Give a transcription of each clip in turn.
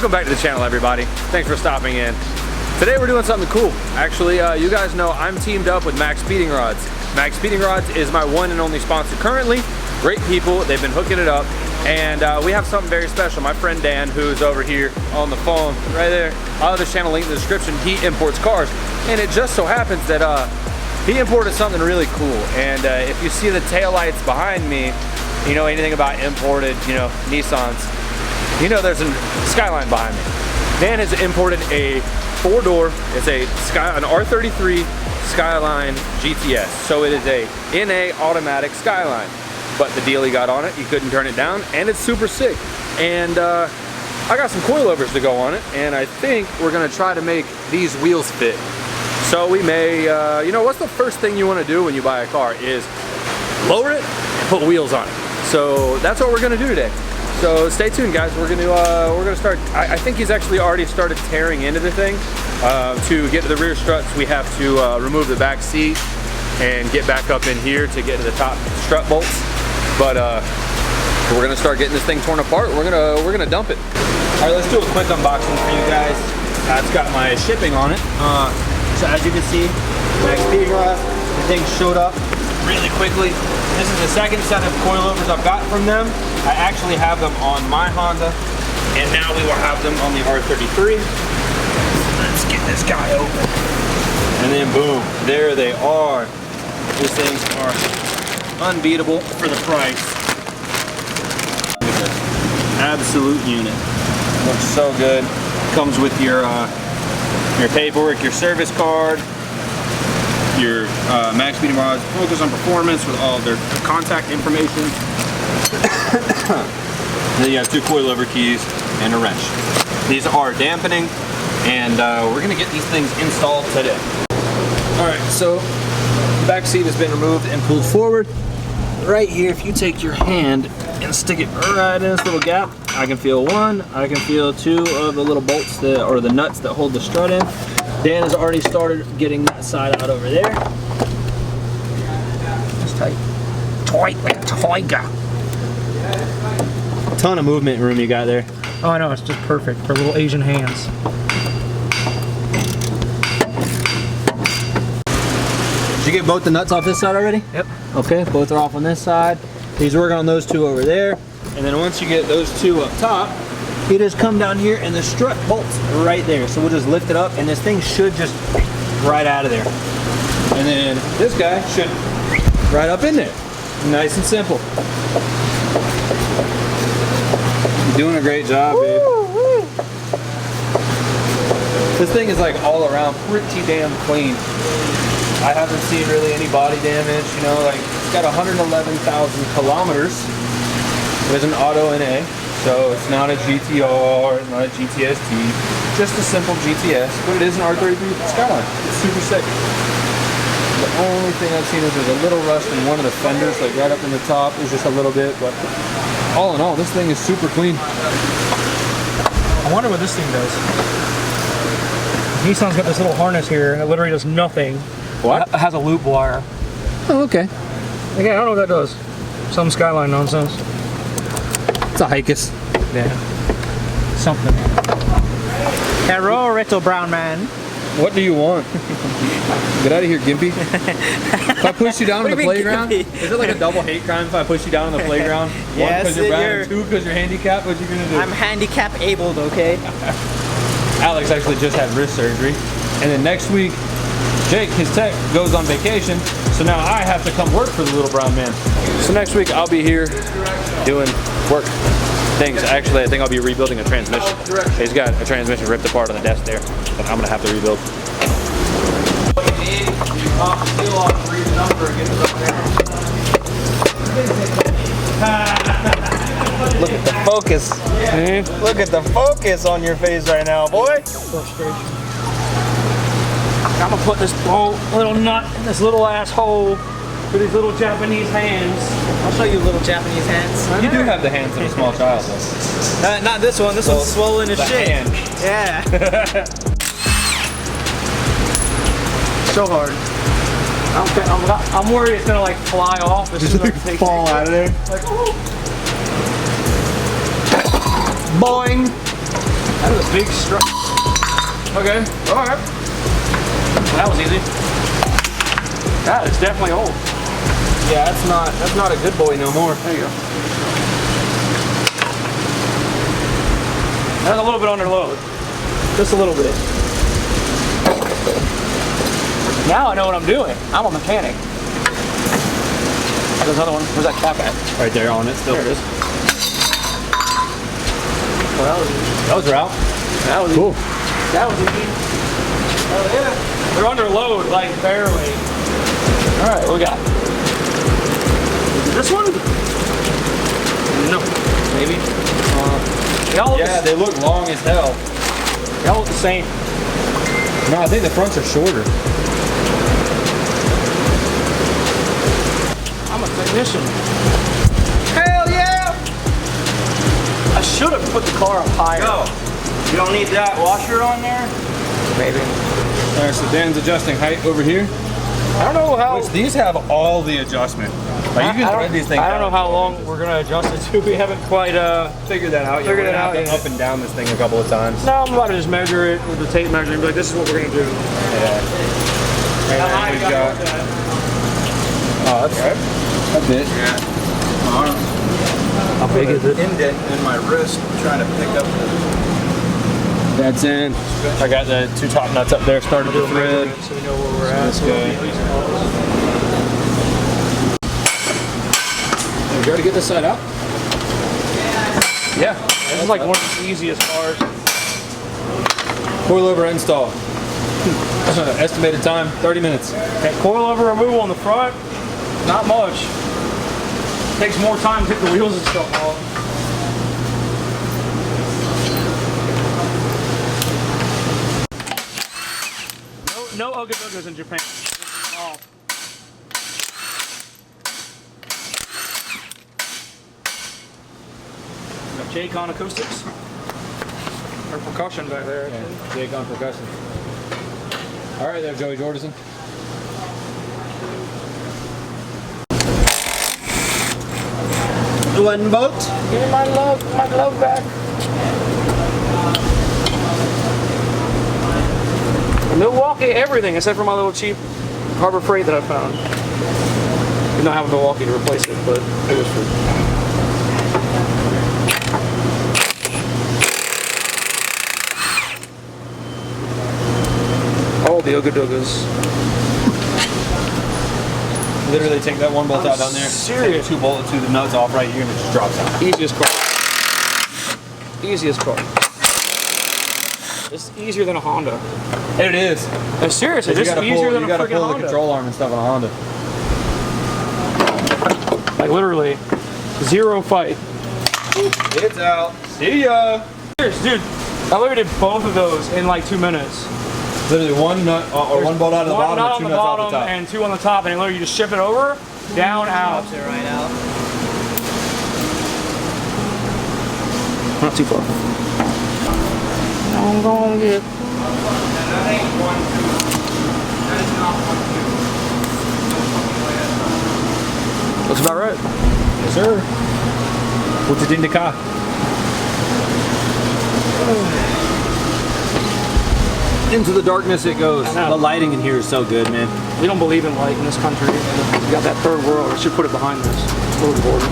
Welcome back to the channel, everybody. Thanks for stopping in. Today we're doing something cool. Actually, you guys know I'm teamed up with Maxpeedingrods. Maxpeedingrods is my one and only sponsor currently. Great people, they've been hooking it up. And we have something very special. My friend Dan, who's over here on the phone, right there. I'll have his channel link in the description. He imports cars. And it just so happens that he imported something really cool. And if you see the taillights behind me, you know anything about imported, Nissans, you know there's a Skyline behind me. Dan has imported a four-door, it's an R33 Skyline GTS. So it is a NA automatic Skyline. But the deal he got on it, you couldn't turn it down, and it's super sick. And I got some coilovers to go on it, and I think we're gonna try to make these wheels fit. So we may, what's the first thing you wanna do when you buy a car is lower it and put wheels on it. So that's what we're gonna do today. So stay tuned, guys. We're gonna start. I think he's actually already started tearing into the thing. To get to the rear struts, we have to remove the back seat and get back up in here to get to the top strut bolts. But we're gonna start getting this thing torn apart. We're gonna dump it. All right, let's do a quick unboxing for you guys. It's got my shipping on it. So as you can see, Maxpeedingrods, the thing showed up really quickly. This is the second set of coilovers I've got from them. I actually have them on my Honda, and now we will have them on the R33. Let's get this guy open. And then boom, there they are. These things are unbeatable for the price. Look at this. Absolute unit. Looks so good. Comes with your paperwork, your service card, your Maxpeedingrods focus on performance with all of their contact information. Then you have two coilover keys and a wrench. These are dampening, and we're gonna get these things installed today. All right, so the back seat has been removed and pulled forward. Right here, if you take your hand and stick it right in this little gap, I can feel one, I can feel two of the little bolts or the nuts that hold the strut in. Dan has already started getting that side out over there. It's tight. Tight like a tiger. Ton of movement room you got there. Oh, I know, it's just perfect for little Asian hands. Did you get both the nuts off this side already? Yep. Okay, both are off on this side. He's working on those two over there. And then once you get those two up top, you just come down here and the strut bolts right there. So we'll just lift it up and this thing should just right out of there. And then this guy should right up in there. Nice and simple. You're doing a great job, babe. This thing is like all around pretty damn clean. I haven't seen really any body damage, like it's got 111,000 kilometers. There's an auto NA, so it's not a GTR, it's not a GTST, just a simple GTS, but it is an R33 Skyline. It's super sick. The only thing I've seen is there's a little rust in one of the fenders, like right up in the top. There's just a little bit, but all in all, this thing is super clean. I wonder what this thing does. Nissan's got this little harness here that literally does nothing. What? It has a loop wire. Oh, okay. Again, I don't know what that does. Some Skyline nonsense. It's a Hikes. Yeah. Something. Hello, little brown man. What do you want? Get out of here, Gimpy. If I push you down on the playground, is it like a double hate crime if I push you down on the playground? Yes, one, because you're brown, and two, because you're handicapped? What you gonna do? I'm handicap abled, okay? Alex actually just had wrist surgery. And then next week, Jake, his tech, goes on vacation. So now I have to come work for the little brown man. So next week I'll be here doing work things. Actually, I think I'll be rebuilding a transmission. He's got a transmission ripped apart on the desk there, but I'm gonna have to rebuild. What you need, you pop the seal off, read the number, and get it up there. Look at the focus. Look at the focus on your face right now, boy. Frustration. I'm gonna put this little nut in this little asshole with these little Japanese hands. I'll show you little Japanese hands. You do have the hands of a small child, though. Not this one. This one's swollen as shit. Hand. Yeah. So hard. I'm worried it's gonna like fly off as soon as I take fall out of there. Like, oh. Boing. That was a big strut. Okay, alright. Well, that was easy. That is definitely old. Yeah, that's not a good boy no more. There you go. That's a little bit under load. Just a little bit. Now I know what I'm doing. I'm a mechanic. There's another one. Where's that cap at? Right there on it still. There it is. Well, that was easy. That was Ralph. That was Cool. easy. That was easy. Oh yeah. They're under load, like barely. Alright, what we got? This one? No. Maybe. They all look They look long as hell. They all look the same. No, I think the fronts are shorter. I'm a technician. Hell yeah! I should have put the car up higher. Go. You don't need that washer on there? Maybe. Alright, so Dan's adjusting height over here. I don't know how. Which these have all the adjustment. Like you can thread these things I don't know out. how long we're gonna adjust it to. We haven't quite Figured that out. Figured it out Have to yet. up and down this thing a couple of times. No, I'm about to just measure it with the tape measure and be like, this is what we're gonna do. Yeah. And then we've got. Oh, that's right. A bit. Yeah. How big is it? Indent in my wrist trying to pick up the. That's in. I got the two top nuts up there. Started the thread. So we know where we're at. That's good. You got to get this side out? Yeah. This is like one of the easiest cars. Coilover install. Estimated time 30 minutes. That coilover removal on the front, not much. Takes more time to get the wheels and stuff off. No ugga-duggas in Japan. Oh. Got Jake on acoustics. Or percussion back there. Yeah, Jake on percussion. All right there, Joey Jordison. One boat. Give me my glove back. In Milwaukee, everything except for my little cheap Harbor Freight that I found. Did not have a Milwaukee to replace it, but it was free. All the ugga-duggas. Literally take that one bolt out down there. Serious. Take the nuts off right here and it just drops out. Easiest car. Easiest car. It's easier than a Honda. It is. Seriously, it's easier than a freaking pull the Honda. control arm and stuff on a Honda. Like literally, zero fight. It's out. See ya. Serious, dude. I literally did both of those in like 2 minutes. Literally one nut or one bolt out of the bottom and two nuts off the top. And two on the top, and literally you just shift it over, down, out. Pops it right out. Not too far. I'm gonna get. Looks about right. Yes, sir. What's it in the car? Into the darkness it goes. I know. The lighting in here is so good, man. We don't believe in light in this country. We got that third world. We should put it behind this. Third border.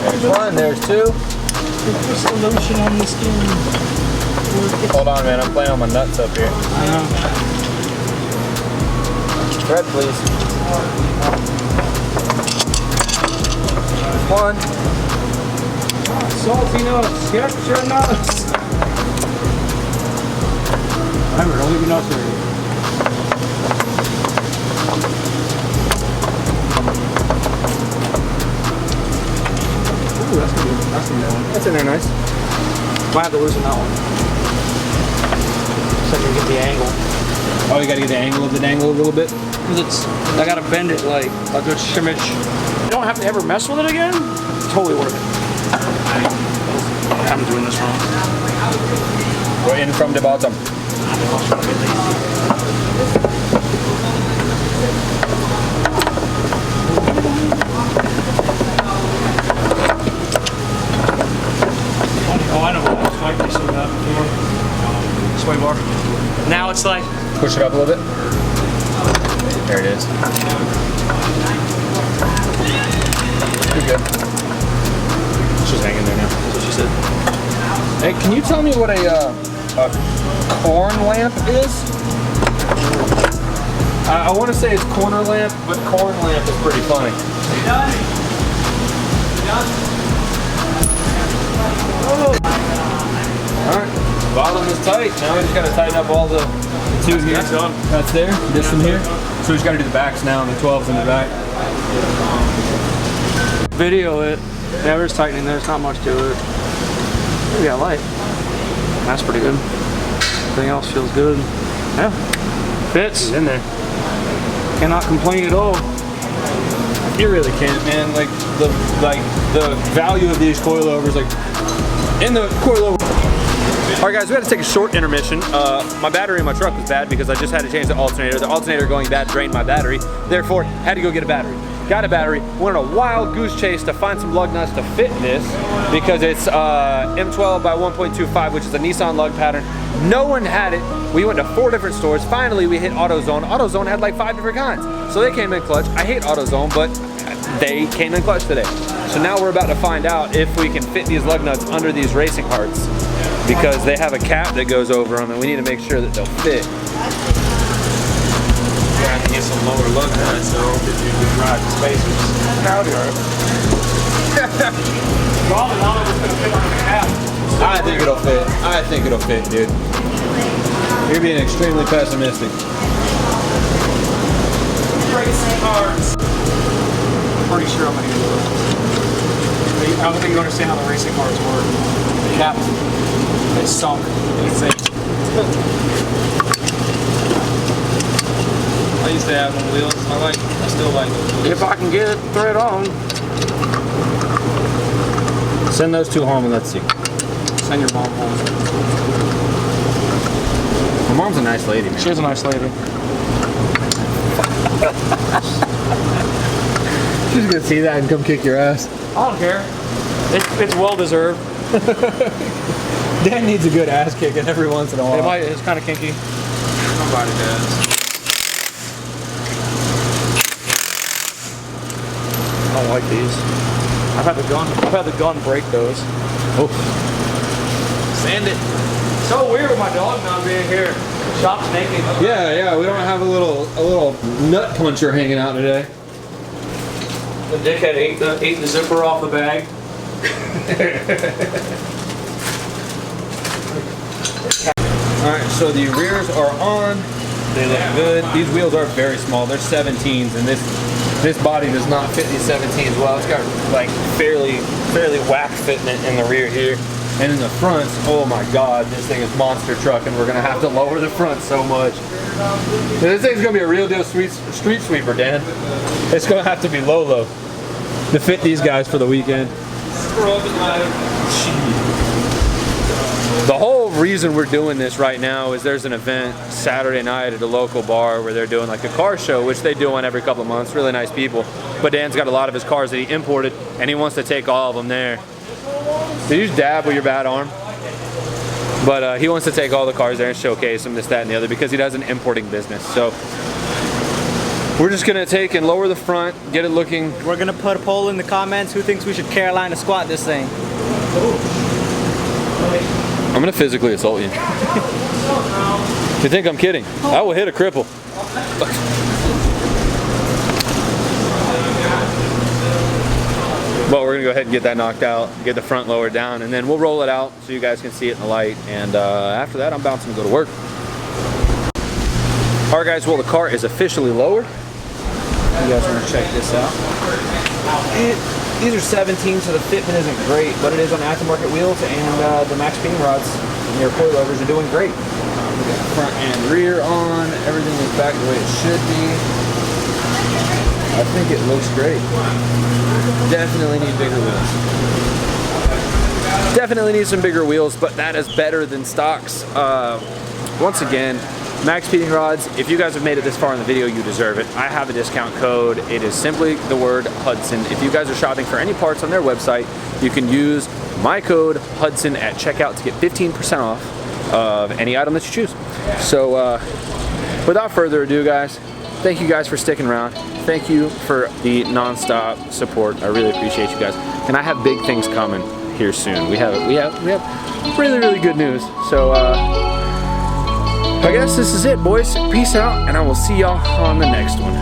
There's one, there's two. There's the lotion on the skin. Hold on, man. I'm playing on my nuts up here. I know. Thread, please. One. Salty nuts. Get your nuts. Remember, don't leave your nuts there. Ooh, that's good. That's the one. That's in there nice. Might have to loosen that one. So I can get the angle. Oh, you gotta get the angle of the dangle a little bit? Because I gotta bend it like a good shimmage. You don't have to ever mess with it again. It's totally worth it. I'm doing this wrong. Go in from the bottom. Oh, I know what that's like. They showed that before. Sway bar. Now it's like. Push it up a little bit. There it is. You're good. It's just hanging there now. That's what she said. Hey, can you tell me what a corn lamp is? I want to say it's corner lamp, but corn lamp is pretty funny. You done? You done? Alright, bottom is tight. Now we just got to tighten up all the two here. That's there, this one here. So we just got to do the backs now and the 12s in the back. Video it. Yeah, we're just tightening. There's not much to it. We got light. That's pretty good. Everything else feels good. Yeah. Fits. It's in there. Cannot complain at all. You really can't, man. Like the value of these coilovers, like in the coilover. All right, guys, we had to take a short intermission. My battery in my truck was bad because I just had to change the alternator. The alternator going bad drained my battery. Therefore, had to go get a battery. Got a battery. Went on a wild goose chase to find some lug nuts to fit this because it's M12 by 1.25, which is a Nissan lug pattern. No one had it. We went to 4 different stores. Finally, we hit AutoZone. AutoZone had like 5 different kinds. So they came in clutch. I hate AutoZone, but they came in clutch today. So now we're about to find out if we can fit these lug nuts under these racing carts because they have a cap that goes over them and we need to make sure that they'll fit. You have to get some lower lug nuts though if you can ride the spacers. Now they are. Probably none of it's going to fit on the cap. I think it'll fit. I think it'll fit, dude. You're being extremely pessimistic. Racing cards. I'm pretty sure I'm going to get those. I don't think you understand how the racing cars work. The cap, they sunk. I used to have them wheels. I still like those wheels. If I can get it thread on. Send those 2 home and let's see. Send your mom home. My mom's a nice lady, man. She is a nice lady. She's gonna see that and come kick your ass. I don't care. It's well deserved. Dan needs a good ass kicking every once in a while. It's kind of kinky. Nobody does. I don't like these. I've had the gun break those. Oh. Sand it. So weird with my dog not being here. Shop's naked. Yeah, we don't have a little nut puncher hanging out today. The dickhead ate the zipper off the bag. Alright, so the rears are on. They look good. These wheels are very small. They're 17s, and this body does not fit these 17s well. It's got like fairly whack fitting it in the rear here. And in the fronts, oh my god, this thing is monster truck, and we're gonna have to lower the front so much. This thing's gonna be a real deal street sweeper, Dan. It's gonna have to be low to fit these guys for the weekend. The whole reason we're doing this right now is there's an event Saturday night at a local bar where they're doing like a car show, which they do one every couple of months. Really nice people. But Dan's got a lot of his cars that he imported, and he wants to take all of them there. Did you just dab with your bad arm? But he wants to take all the cars there and showcase them, this, that, and the other, because he does an importing business. So we're just gonna take and lower the front, get it looking. We're gonna put a poll in the comments. Who thinks we should Carolina squat this thing? I'm gonna physically assault you. You think I'm kidding? I will hit a cripple. But we're gonna go ahead and get that knocked out, get the front lowered down, and then we'll roll it out so you guys can see it in the light. And after that, I'm bouncing to go to work. All right, guys, well, the car is officially lowered. You guys wanna check this out? These are 17, so the fitment isn't great, but it is on aftermarket wheels, and the Maxpeedingrods and your coilovers are doing great. We got front and rear on, everything is back the way it should be. I think it looks great. Definitely need bigger wheels. Definitely need some bigger wheels, but that is better than stocks. Once again, Maxpeedingrods, if you guys have made it this far in the video, you deserve it. I have a discount code. It is simply the word Hudson. If you guys are shopping for any parts on their website, you can use my code Hudson at checkout to get 15% off of any item that you choose. So without further ado, guys, thank you guys for sticking around. Thank you for the non-stop support. I really appreciate you guys. And I have big things coming here soon. We have really good news. So I guess this is it, boys. Peace out, and I will see y'all on the next one.